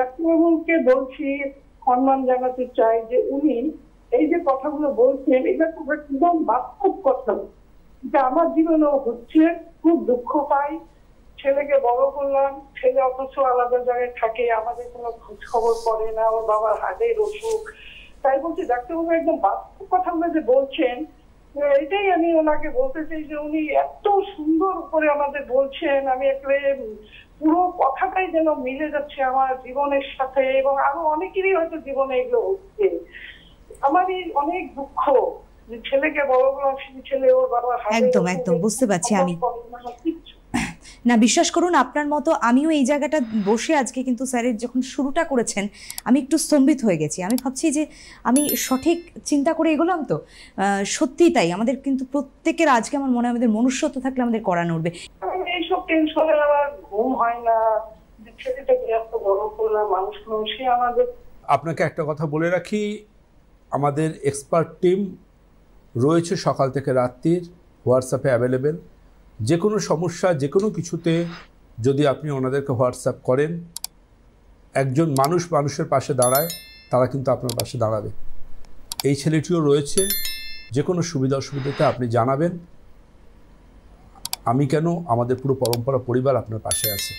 ডাক্তারবাবুকে বলছি, সম্মান জানাতে চাই যে উনি এই যে কথাগুলো বলছেন এটা খুব একদম বাস্তব কথা, যে আমার জীবনেও হচ্ছে। খুব দুঃখ পাই, ছেলেকে বড় করলাম, ছেলে অথচ আলাদা জায়গায় থাকে, আমাদের কোনো খোঁজ খবর পড়ে না, ওর বাবার হার্টের অসুখ। তাই বলছি ডাক্তারবাবু একদম বাস্তব কথাগুলো যে বলছেন, এটাই আমি ওনাকে বলতে চাই যে উনি এত সুন্দর করে আমাদের বলছেন। আমি একেবারে পুরো কথাটাই যেন মিলে যাচ্ছে আমার জীবনের সাথে, এবং আরো অনেকেরই হয়তো জীবনে এগুলো হচ্ছে। আমারই অনেক দুঃখ যে ছেলেকে বড় করলাম, ছেলে ওর বাবা একদম একদম বুঝতে পারছি আমি। না বিশ্বাস করুন, আপনার মতো আমিও এই জায়গাটা বসে আজকে কিন্তু স্যারের যখন শুরুটা করেছেন আমি একটু স্তম্ভিত হয়ে গেছি। আমি ভাবছি যে আমি সঠিক চিন্তা করে এগোলাম তো। সত্যিই তাই, আমাদের কিন্তু প্রত্যেকের আজকে আমার মনে হয় আমাদের মনুষ্যত্ব থাকলে আমাদের করা নড়বে। এইসব টেনশনে আমার ঘুম হয় না, যে ছেলেটাকে এত বড় করলাম, মানুষ করলাম, সে আমাদের। আপনাকে একটা কথা বলে রাখি, আমাদের এক্সপার্ট টিম রয়েছে সকাল থেকে রাত্রির হোয়াটসঅ্যাপে অ্যাভেলেবেল। যে কোনো সমস্যা, যে কোনো কিছুতে যদি আপনি ওনাদেরকে হোয়াটসঅ্যাপ করেন, একজন মানুষ মানুষের পাশে দাঁড়ায়, তারা কিন্তু আপনার পাশে দাঁড়াবে। এই ছেলেটিও রয়েছে, যে কোনো সুবিধা অসুবিধাতে আপনি জানাবেন। আমি কেন, আমাদের পুরো পরম্পরা পরিবার আপনার পাশে আছে।